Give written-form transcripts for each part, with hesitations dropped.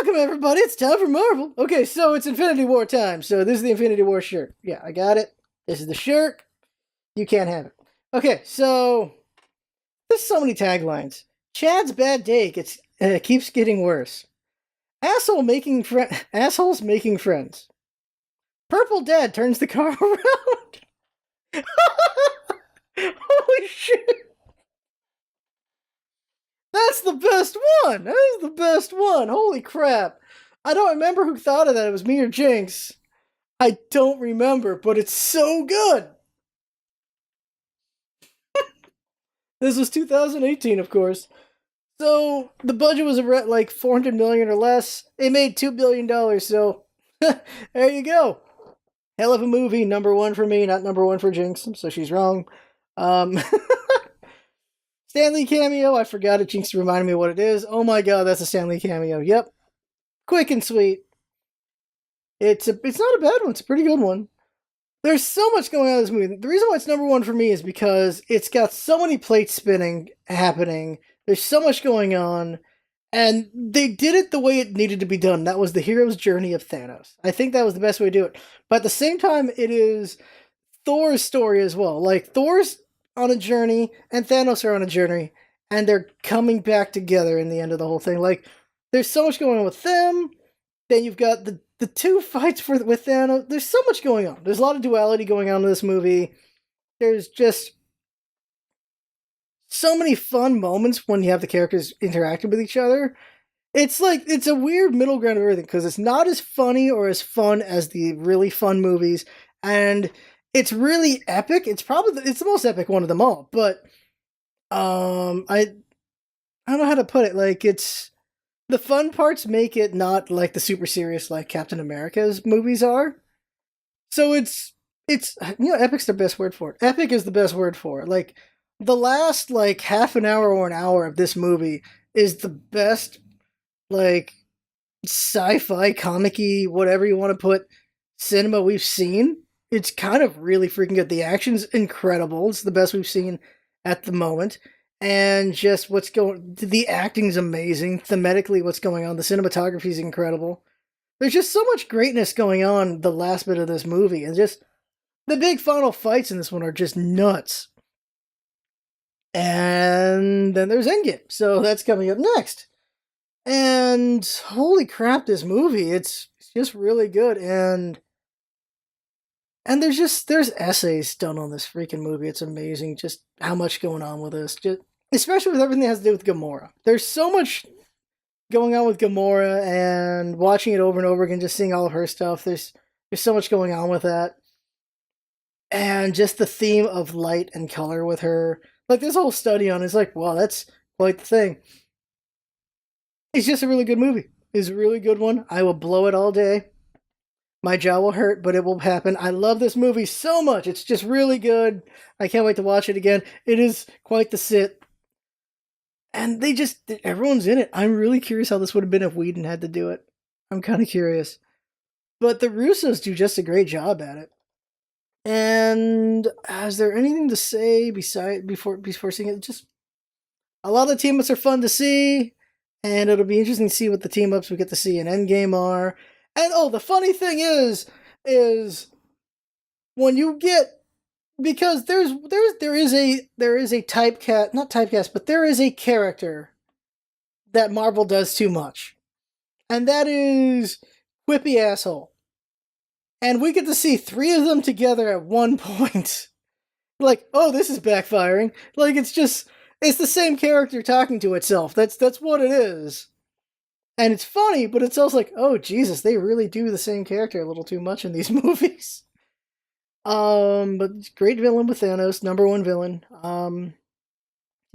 Welcome, everybody. It's time for Marvel. Okay, so it's Infinity War time. So this is the Infinity War shirt. Yeah, I got it. This is the shirt. You can't have it. Okay, so there's so many taglines. Chad's bad day keeps getting worse. Assholes making friends. Purple Dad turns the car around. Holy shit! That's the best one. That is the best one. Holy crap! I don't remember who thought of that. It was me or Jinx. I don't remember, but it's so good. This was 2018, of course. So the budget was like 400 million or less. It made $2 billion. So there you go. Hell of a movie. Number one for me, not number one for Jinx. So she's wrong. Um, Stanley cameo. I forgot it. Jinx reminded me what it is. Oh my god, that's a Stanley cameo. Yep. Quick and sweet. It's not a bad one. It's a pretty good one. There's so much going on in this movie. The reason why it's number one for me is because it's got so many plates spinning happening. There's so much going on. And they did it the way it needed to be done. That was the hero's journey of Thanos. I think that was the best way to do it. But at the same time, it is Thor's story as well. Like, Thor's on a journey, and Thanos are on a journey. And they're coming back together in the end of the whole thing. Like, there's so much going on with them. Then you've got the two fights with Thanos. There's so much going on. There's a lot of duality going on in this movie. There's just so many fun moments when you have the characters interacting with each other. It's like, it's a weird middle ground of everything, because it's not as funny or as fun as the really fun movies, and it's really epic. It's probably it's the most epic one of them all. But I don't know how to put it. Like, it's the fun parts make it not like the super serious like Captain America's movies are. So it's epic's the best word for it. Epic is the best word for it. Like, the last like half an hour or an hour of this movie is the best, like, sci-fi, comic-y, whatever you want to put, cinema we've seen. It's kind of really freaking good. The action's incredible. It's the best we've seen at the moment. And just the acting's amazing. Thematically, what's going on, the cinematography is incredible. There's just so much greatness going on the last bit of this movie. And just the big final fights in this one are just nuts. And then there's Endgame. So that's coming up next. And holy crap, this movie, it's just really good. And there's essays done on this freaking movie. It's amazing just how much going on with this. Just, especially with everything that has to do with Gamora. There's so much going on with Gamora, and watching it over and over again, just seeing all of her stuff. There's so much going on with that. And just the theme of light and color with her. Like, this whole study on it is like, wow, that's quite the thing. It's just a really good movie. It's a really good one. I will blow it all day. My jaw will hurt, but it will happen. I love this movie so much. It's just really good. I can't wait to watch it again. It is quite the sit. And everyone's in it. I'm really curious how this would have been if Whedon had to do it. I'm kind of curious. But the Russos do just a great job at it. And is there anything to say before seeing it? Just a lot of the team-ups are fun to see, and it'll be interesting to see what the team-ups we get to see in Endgame are. And the funny thing is when you get, because there is a typecast, not typecast, but there is a character that Marvel does too much, and that is quippy asshole. And we get to see three of them together at one point. Like, oh, this is backfiring. Like, it's the same character talking to itself. That's what it is. And it's funny, but it's also like, oh, Jesus, they really do the same character a little too much in these movies. But great villain with Thanos, number one villain.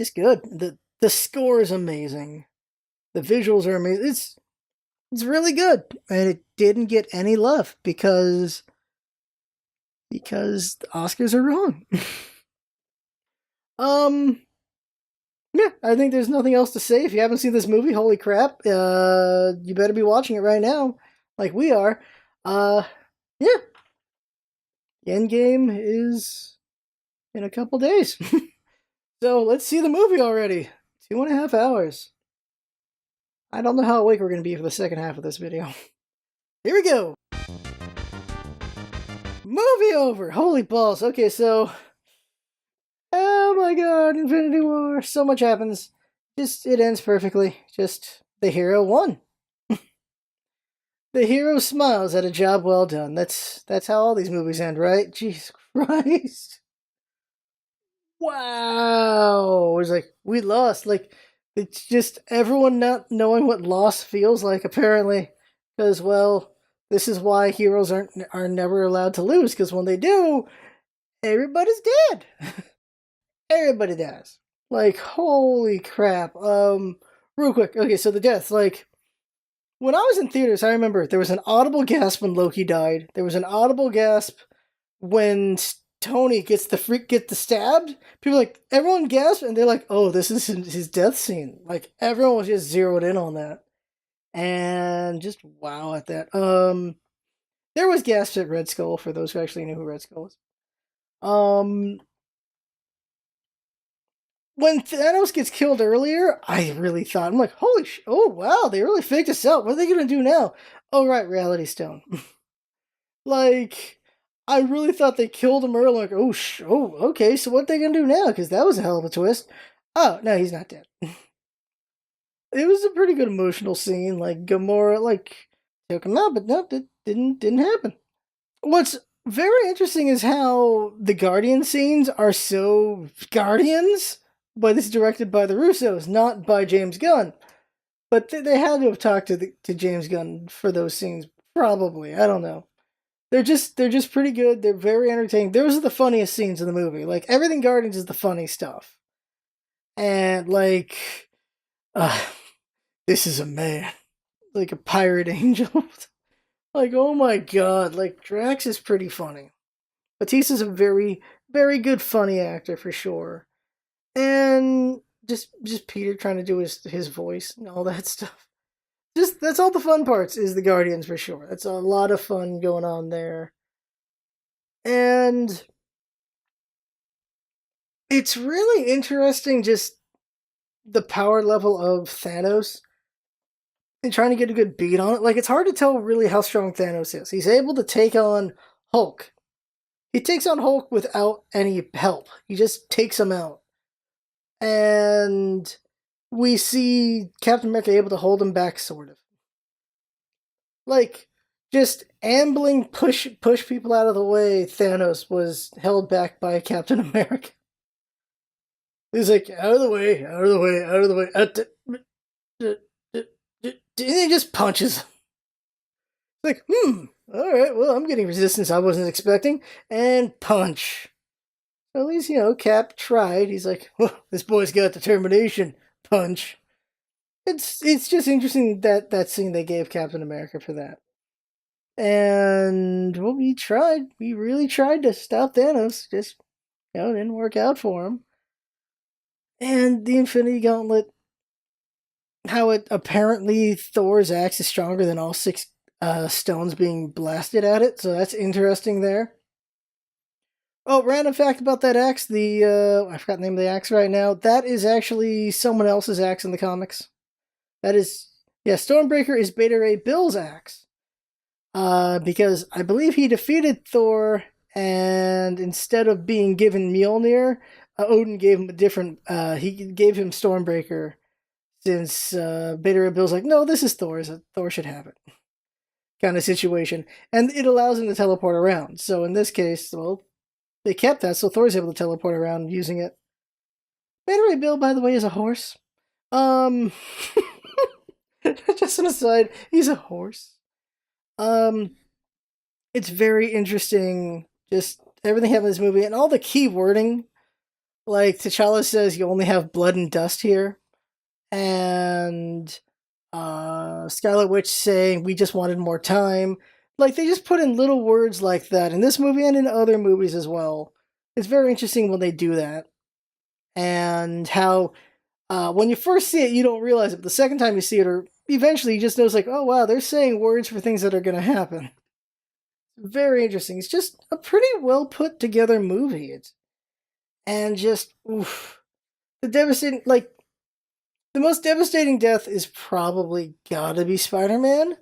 It's good. The score is amazing. The visuals are amazing. It's really good. And it didn't get any love because the Oscars are wrong. Yeah, I think there's nothing else to say. If you haven't seen this movie, holy crap, you better be watching it right now, like we are. Yeah. Endgame is in a couple days. So let's see the movie already. 2.5 hours. I don't know how awake we're going to be for the second half of this video. Here we go! Movie over! Holy balls. Okay, so... Oh my god, Infinity War. So much happens. Just, it ends perfectly. Just, the hero won. The hero smiles at a job well done. That's how all these movies end, right? Jesus Christ. Wow. It's like, we lost. Like, it's just everyone not knowing what loss feels like, apparently. Because, well, this is why heroes are never allowed to lose, because when they do, everybody's dead. Everybody dies. Like, holy crap. Real quick. Okay, so the deaths, like, when I was in theaters, I remember there was an audible gasp when Loki died. There was an audible gasp when Tony gets the stabbed. People like everyone gasped and they're like, "Oh, this is his death scene." Like everyone was just zeroed in on that, and just wow at that. There was gasps at Red Skull for those who actually knew who Red Skull was. When Thanos gets killed earlier, I really thought, I'm like, holy oh wow, they really faked us out. What are they gonna do now? Oh right, Reality Stone. Like, I really thought they killed him earlier. Like, oh, okay, so what they gonna do now? Because that was a hell of a twist. Oh no, he's not dead. It was a pretty good emotional scene. Like Gamora, like took him out, but no, it didn't happen. What's very interesting is how the Guardian scenes are so Guardians, but this is directed by the Russos, not by James Gunn. But they had to have talked to James Gunn for those scenes, probably. I don't know. They're just pretty good. They're very entertaining. Those are the funniest scenes in the movie. Like everything Guardians is the funny stuff, and like, uh, this is a man, like a pirate angel. Like, oh my god, like Drax is pretty funny. Batista's a very good funny actor for sure. And just Peter trying to do his voice and all that stuff. Just that's all the fun parts is the Guardians for sure. That's a lot of fun going on there. And it's really interesting just the power level of Thanos and trying to get a good beat on it. Like it's hard to tell really how strong Thanos is. He's able to take on Hulk. He takes on Hulk without any help. He just takes him out. And we see Captain America able to hold him back, sort of. Like, just ambling, push people out of the way, Thanos was held back by Captain America. He's like, out of the way, out of the way, out of the way. And he just punches him. Like, alright, well, I'm getting resistance I wasn't expecting. And punch. At least, Cap tried. He's like, well, this boy's got determination. Punch. It's just interesting that scene they gave Captain America for that. And, well, we tried. We really tried to stop Thanos. Just, it didn't work out for him. And the Infinity Gauntlet, how it apparently Thor's axe is stronger than all 6 stones being blasted at it. So that's interesting there. Oh, random fact about that axe, I forgot the name of the axe right now. That is actually someone else's axe in the comics. That is, yeah, Stormbreaker is Beta Ray Bill's axe. Because I believe he defeated Thor, and instead of being given Mjolnir, Odin gave him a different, he gave him Stormbreaker, since Beta Ray Bill's like, no, this is Thor's, Thor should have it. Kind of situation. And it allows him to teleport around. So in this case, well, they kept that, so Thor's able to teleport around using it. Beta Ray Bill, by the way, is a horse. Just an aside, he's a horse. It's very interesting, just everything happening in this movie, and all the key wording. Like, T'Challa says, you only have blood and dust here. And, Scarlet Witch saying, we just wanted more time. Like, they just put in little words like that in this movie and in other movies as well. It's very interesting when they do that. And how, when you first see it, you don't realize it, but the second time you see it, or eventually you just know, it's like, oh wow, they're saying words for things that are going to happen. Very interesting. It's just a pretty well put together movie. And just, oof. The devastating, like, The most devastating death is probably gotta be Spider-Man.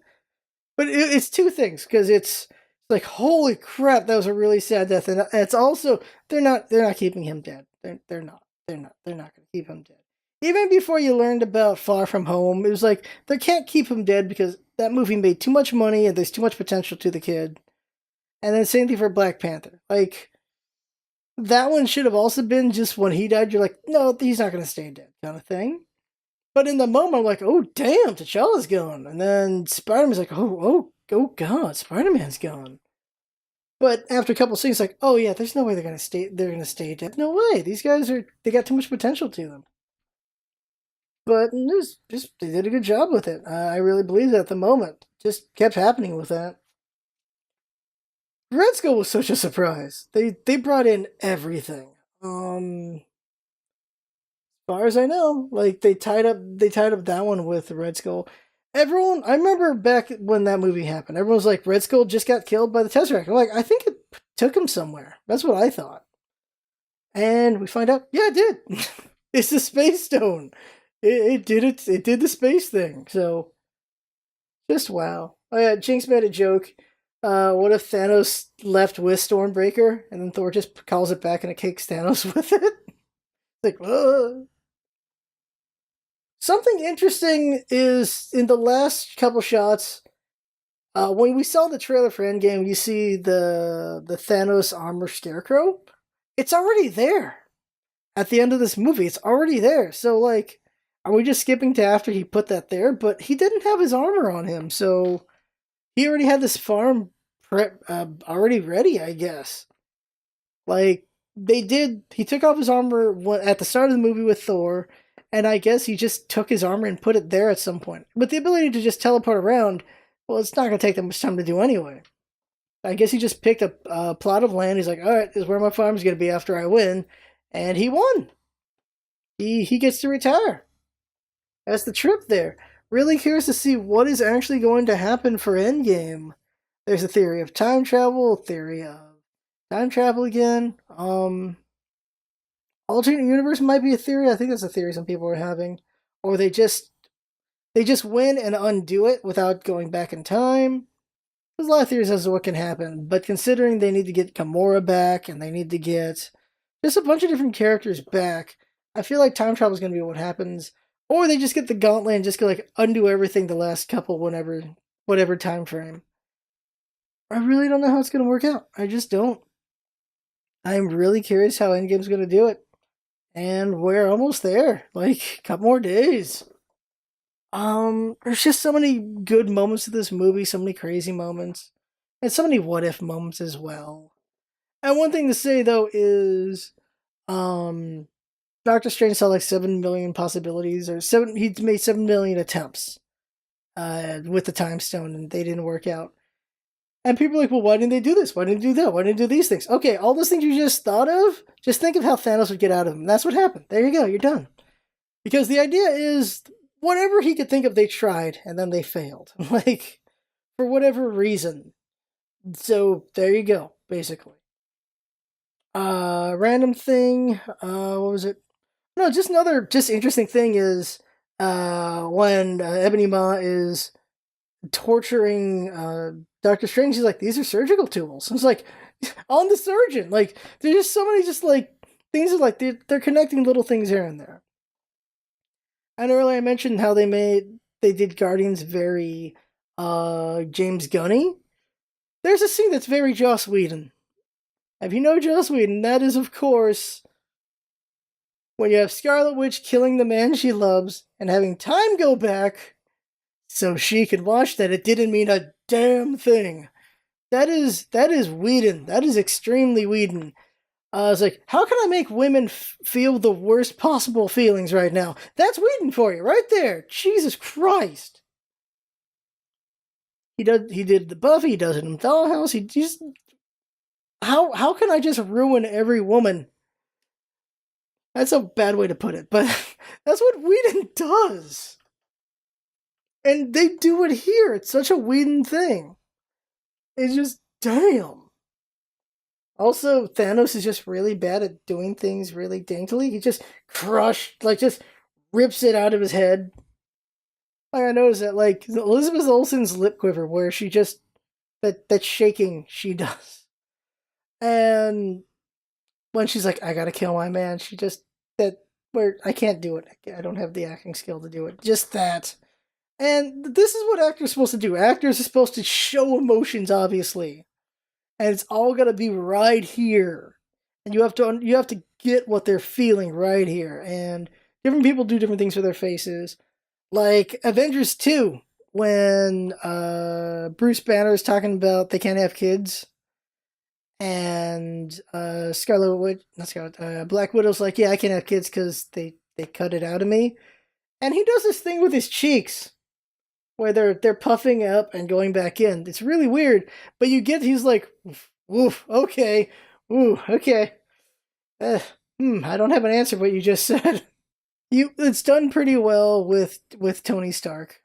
But it's two things, because it's like, holy crap, that was a really sad death, and it's also they're not keeping him dead. They're not going to keep him dead. Even before you learned about Far From Home, it was like they can't keep him dead because that movie made too much money and there's too much potential to the kid. And then same thing for Black Panther. Like that one should have also been just when he died. You're like, no, he's not going to stay dead, kind of thing. But in the moment, I'm like, oh damn, T'Challa's gone, and then Spider-Man's like, oh god, Spider-Man's gone. But after a couple scenes, like, oh yeah, there's no way they're gonna stay. They're gonna stay dead. No way. These guys they got too much potential to them. But just they did a good job with it. I really believe that at the moment. Just kept happening with that. Red Skull was such a surprise. They brought in everything. Far as I know, like they tied up that one with Red Skull. Everyone, I remember back when that movie happened, everyone was like, Red Skull just got killed by the Tesseract. I'm like, I think it took him somewhere. That's what I thought. And we find out, yeah, it did. It's the Space Stone. It did it. It did the space thing. So, just wow. Oh yeah, Jinx made a joke. What if Thanos left with Stormbreaker, and then Thor just calls it back and it kicks Thanos with it? Like, ugh. Something interesting is in the last couple shots. When we saw the trailer for Endgame, you see the Thanos armor Scarecrow. It's already there at the end of this movie. It's already there. So like, are we just skipping to after he put that there? But he didn't have his armor on him, so he already had this farm prep already ready, I guess. Like they did. He took off his armor at the start of the movie with Thor, and I guess he just took his armor and put it there at some point. But the ability to just teleport around, well, it's not going to take that much time to do anyway. I guess he just picked a plot of land. He's like, all right, this is where my farm's going to be after I win. And he won. He gets to retire. That's the trip there. Really curious to see what is actually going to happen for Endgame. There's a theory of time travel, theory of time travel again. Alternate universe might be a theory. I think that's a theory some people are having. Or they just win and undo it without going back in time. There's a lot of theories as to what can happen, but considering they need to get Gamora back and they need to get just a bunch of different characters back, I feel like time travel is going to be what happens. Or they just get the gauntlet and just go like undo everything the last couple whatever time frame. I really don't know how it's going to work out. I just don't. I'm really curious how Endgame's going to do it. And we're almost there. Like a couple more days. There's just so many good moments of this movie, so many crazy moments, and so many what if moments as well. And one thing to say though is, um, Doctor Strange saw like 7 million possibilities, or seven. He made 7 million attempts, with the Time Stone, and they didn't work out. And people are like, well, why didn't they do this? Why didn't they do that? Why didn't they do these things? Okay, all those things you just thought of, just think of how Thanos would get out of them. That's what happened. There you go. You're done. Because the idea is whatever he could think of, they tried and then they failed. Like, for whatever reason. So, there you go, basically. Random thing. What was it? No, just another interesting thing is when Ebony Maw is torturing Doctor Strange, he's like, these are surgical tools. I was like, on the surgeon. Like, there's just so many just like things are like they're connecting little things here and there. And earlier I mentioned how they did Guardians very James Gunny. There's a scene that's very Joss Whedon. If you know Joss Whedon, that is of course when you have Scarlet Witch killing the man she loves and having time go back so she can watch that it didn't mean a damn thing. That is Whedon. That is extremely Whedon. I was like, how can I make women feel the worst possible feelings right now? That's Whedon for you, right there. Jesus Christ. He did the Buffy. He does it in Dollhouse. He just how can I just ruin every woman? That's a bad way to put it, but that's what Whedon does. And they do it here. It's such a Whedon thing. It's just damn. Also, Thanos is just really bad at doing things really daintily. He just crushed, like, just rips it out of his head. Like I noticed that, like Elizabeth Olsen's lip quiver, where she just that shaking she does, and when she's like, "I gotta kill my man," she just that where I can't do it. I don't have the acting skill to do it. Just that. And this is what actors are supposed to do. Actors are supposed to show emotions, obviously, and it's all gonna be right here. And you have to get what they're feeling right here. And different people do different things with their faces. Like Avengers 2, when Bruce Banner is talking about they can't have kids, and Scarlet Witch, not Scarlet, Black Widow's like, yeah, I can't have kids because they cut it out of me, and he does this thing with his cheeks where they're puffing up and going back in. It's really weird, but he's like, oof, okay, ooh, okay, uh, I don't have an answer for what you just said. It's done pretty well with Tony Stark.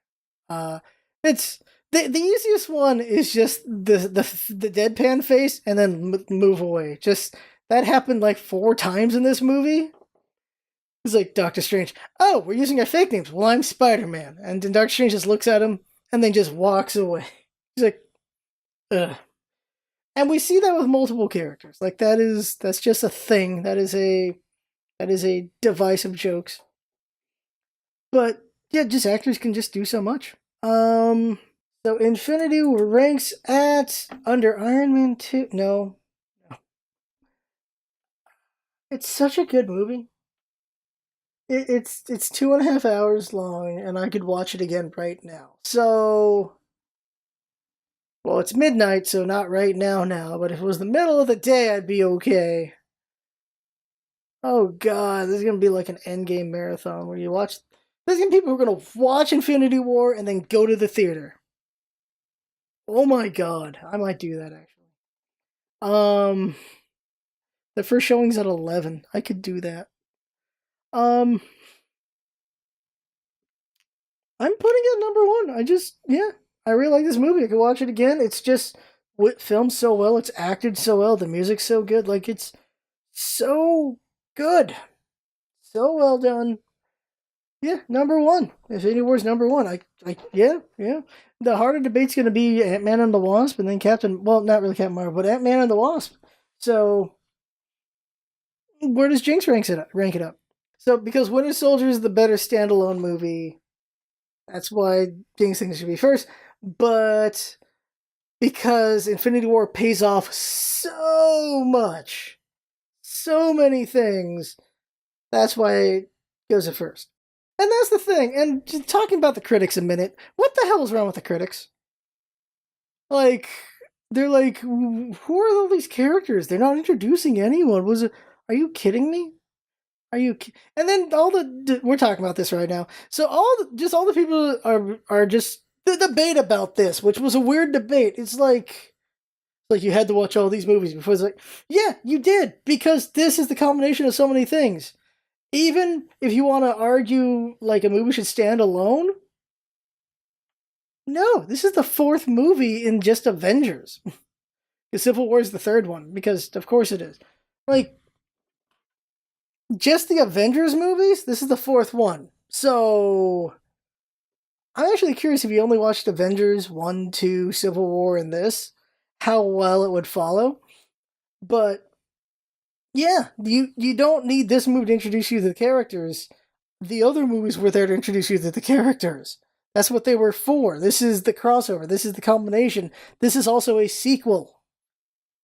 Uh, it's the easiest one is just the deadpan face and then move away. Just that happened like 4 times in this movie. It's like Doctor Strange. Oh, we're using our fake names. Well, I'm Spider-Man, and then Doctor Strange just looks at him and then just walks away. He's like, ugh. And we see that with multiple characters. Like that's just a thing. That is a device of jokes. But yeah, just actors can just do so much. So Infinity ranks at under Iron Man 2. No. It's such a good movie. It's 2.5 hours long, and I could watch it again right now. So, well, it's midnight, so not right now. But if it was the middle of the day, I'd be okay. Oh God, this is gonna be like an Endgame marathon where you watch. There's gonna be people who are gonna watch Infinity War and then go to the theater. Oh my God, I might do that actually. Um, the first showing's at 11. I could do that. Um, I'm putting it number one. Yeah, I really like this movie. I could watch it again. It's just filmed so well. It's acted so well. The music's so good. Like it's so good, so well done. Yeah, number one. Infinity War's number one. Yeah. The harder debate's going to be Ant Man and the Wasp, and then Captain. Well, not really Captain Marvel, but Ant Man and the Wasp. So, where does Jinx rank it up? So, because Winter Soldier is the better standalone movie, that's why Jinx thinks it should be first. But because Infinity War pays off so much, so many things, that's why it goes at first. And that's the thing. And talking about the critics a minute, what the hell is wrong with the critics? Like, they're like, who are all these characters? They're not introducing anyone. Are you kidding me? And then we're talking about this right now. So all the people are just the debate about this, which was a weird debate. It's like you had to watch all these movies before. It's like, yeah, you did, because this is the combination of so many things. Even if you want to argue like a movie should stand alone, no, this is the fourth movie in just Avengers. The Civil War is the third one, because of course it is. Like, just the Avengers movies, this is the fourth one. So, I'm actually curious if you only watched Avengers 1, 2, Civil War, and this, how well it would follow. But yeah, you don't need this movie to introduce you to the characters. The other movies were there to introduce you to the characters. That's what they were for. This is the crossover. This is the combination. This is also a sequel.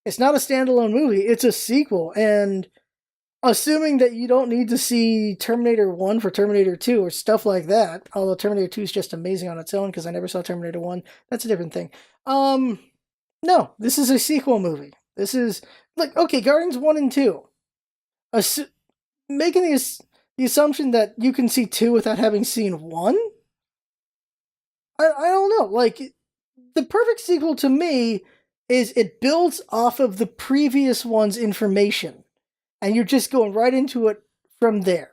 It's not a standalone movie. It's a sequel. And assuming that you don't need to see Terminator 1 for Terminator 2 or stuff like that, although Terminator 2 is just amazing on its own because I never saw Terminator 1. That's a different thing. No, this is a sequel movie. This is like, okay, Guardians 1 and 2. Making the assumption that you can see 2 without having seen 1? I don't know. Like, the perfect sequel to me is it builds off of the previous one's information, and you're just going right into it from there.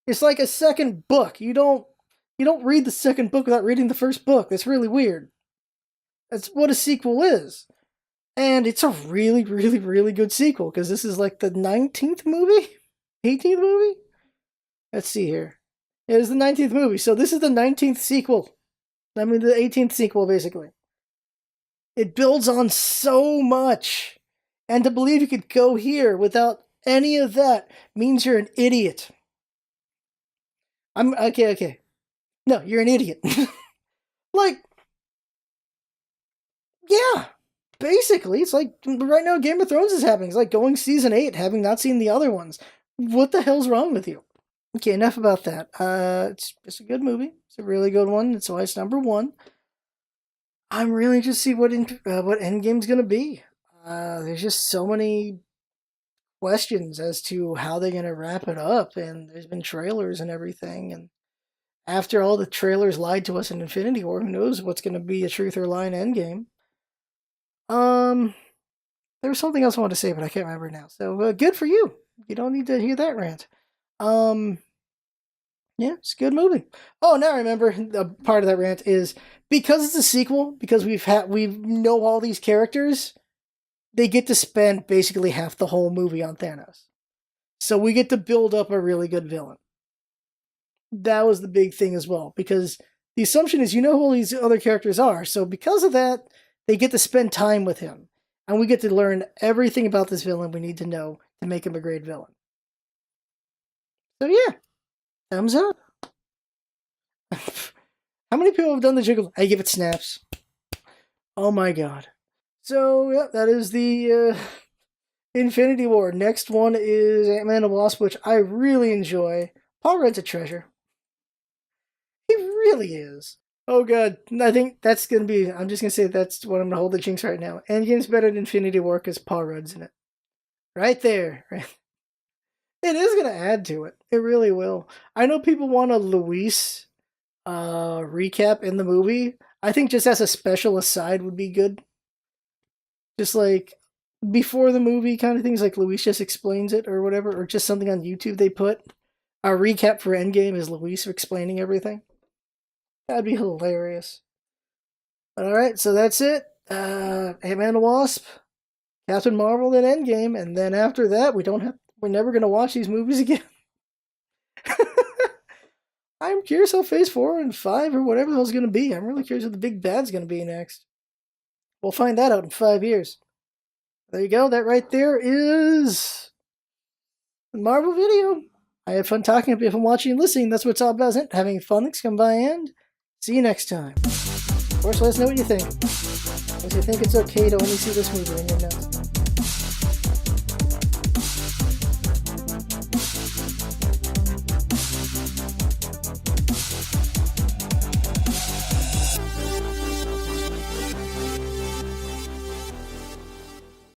It's like a second book. You don't read the second book without reading the first book. That's really weird. That's what a sequel is. And it's a really, really, really good sequel, because this is like the 19th movie? 18th movie? Let's see here. It was the 19th movie, so this is the 19th sequel. I mean, the 18th sequel, basically. It builds on so much. And to believe you could go here without any of that means you're an idiot. I'm okay. No, you're an idiot. Like, yeah. Basically, it's like right now Game of Thrones is happening. It's like going season 8, having not seen the other ones. What the hell's wrong with you? Okay, enough about that. It's a good movie. It's a really good one. It's why it's number 1. I'm really just see what Endgame's gonna be. There's just so many questions as to how they're gonna wrap it up, and there's been trailers and everything. And after all the trailers lied to us in Infinity War, who knows what's gonna be a truth or lie in Endgame? There was something else I wanted to say, but I can't remember now. So good for you. You don't need to hear that rant. Yeah, it's a good movie. Oh, now I remember the part of that rant is because it's a sequel, because we know all these characters, they get to spend basically half the whole movie on Thanos. So we get to build up a really good villain. That was the big thing as well, because the assumption is you know who all these other characters are, so because of that, they get to spend time with him. And we get to learn everything about this villain we need to know to make him a great villain. So yeah, thumbs up. How many people have done the jiggle? I give it snaps. Oh my god. So yeah, that is the Infinity War. Next one is Ant-Man and the Wasp, which I really enjoy. Paul Rudd's a treasure. He really is. Oh god, I think that's gonna be. I'm just gonna say that's what I'm gonna hold the jinx right now. Endgame's better than Infinity War because Paul Rudd's in it. Right there. Right. It is gonna add to it. It really will. I know people want a Luis recap in the movie. I think just as a special aside would be good. Just like before the movie kind of things, like Luis just explains it or whatever, or just something on YouTube they put. A recap for Endgame is Luis explaining everything. That'd be hilarious. Alright, so that's it. Ant-Man and the Wasp, Captain Marvel, then Endgame, and then after that we're never gonna watch these movies again. I'm curious how phase 4 and 5 or whatever the hell's gonna be. I'm really curious what the big bad's gonna be next. We'll find that out in 5 years. There you go, that right there is the Marvel video. I had fun talking if I'm watching and listening. That's what it's all about, isn't it? Having fun. Thanks, come by and see you next time. Of course, let us know what you think. If you think it's okay to only see this movie in your notes.